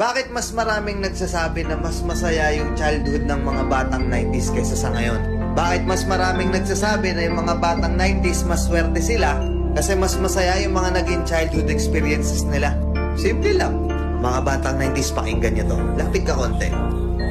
Bakit mas maraming nagsasabi na mas masaya yung childhood ng mga batang 90s kaysa sa ngayon? Bakit mas maraming nagsasabi na yung mga batang 90s mas swerte sila kasi mas masaya yung mga naging childhood experiences nila? Simple lang. Mga batang 90s, pakinggan nyo to. Lapit ka konti.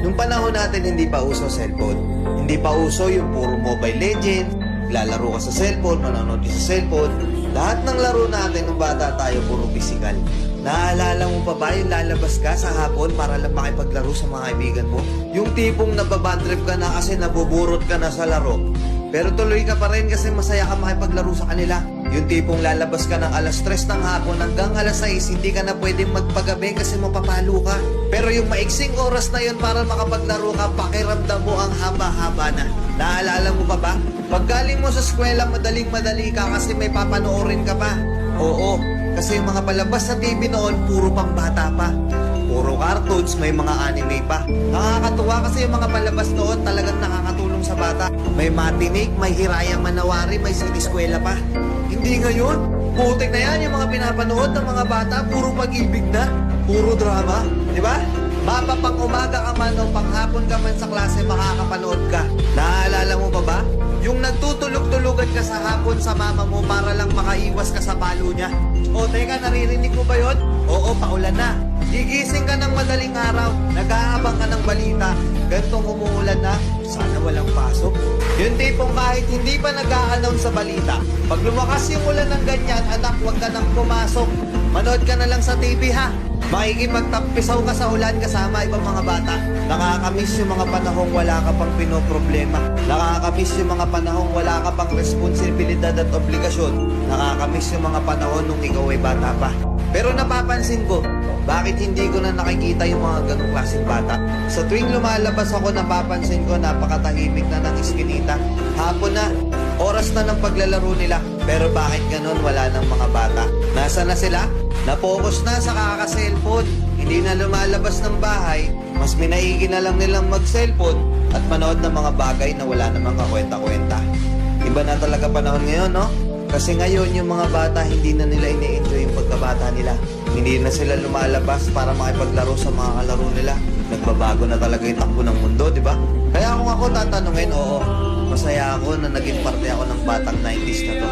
Nung panahon natin hindi pa uso cellphone. Hindi pa uso yung puro Mobile Legends, lalaro ka sa cellphone, manonood sa cellphone. Lahat ng laro natin nung bata tayo puro physical. Naalala mo pa ba yung lalabas ka sa hapon para lang makipaglaro sa mga kaibigan mo? Yung tipong nababadrip ka na kasi nabuburot ka na sa laro. Pero tuloy ka pa rin kasi masaya ka makipaglaro sa kanila. Yung tipong lalabas ka ng alas 3 ng hapon hanggang alas 6, hindi ka na pwedeng magpagabi kasi mapapalo ka. Pero yung maiksing oras na yun para makapaglaro ka, pakiramdam mo ang haba-haba na. Naalala mo pa ba? Paggaling mo sa eskwela, madaling-madali ka kasi may papanoorin ka pa. Oo, kasi yung mga palabas sa TV noon, puro pang bata pa. Puro cartoons, may mga anime pa. Nakakatuwa kasi yung mga palabas noon talagang nakakatulong sa bata. May matinik, may Hiraya Manawari, may siniskwela pa. Hindi ngayon. Putik na yan yung mga pinapanood ng mga bata. Puro pag-ibig na. Puro drama. Di ba? Mapapang umaga ka man o panghapon ka man sa klase, makakapanood ka. Naalala mo pa ba? Yung nagtutulog-tulugan ka sa hapon sa mama mo para lang makaiwas ka sa palo niya. O teka, naririnig mo ba yun? Oo, paulan na. Gigising ka ng madaling araw, nag-aabang ka ng balita, gantong umuulan na, sana walang pasok. Yung tipong kahit hindi pa nag-a-announce sa balita, pag lumakas yung ulan ng ganyan, anak, huwag ka nang pumasok. Manood ka na lang sa TV ha. Makikipagtampisaw ka sa ulan kasama ibang mga bata. Nakakamiss yung mga panahong wala ka pang pinoproblema. Nakakamiss yung mga panahong wala ka pang responsibilidad at obligasyon. Nakakamiss yung mga panahon nung ikaw ay bata pa. Pero napapansin ko, bakit hindi ko na nakikita yung mga ganong klaseng bata? Sa tuwing lumalabas ako, napapansin ko napakatahimik na ng iskinita. Hapon na, oras na ng paglalaro nila. Pero bakit ganon wala ng mga bata? Nasa na sila? Na-focus na sa kaka-cellphone. Hindi na lumalabas ng bahay. Mas minaigi na lang nilang mag-cellphone at manood ng mga bagay na wala namang kakwenta-kwenta. Iba na talaga panahon ngayon, no? Kasi ngayon yung mga bata hindi na nila ini-enjoy yung pagkabata nila. Hindi na sila lumalabas para makipaglaro sa mga kalaro nila. Nagbabago na talaga yung takbo ng mundo, di ba? Kaya kung ako tatanungin, oo, masaya ako na naging parte ako ng batang 90s na to.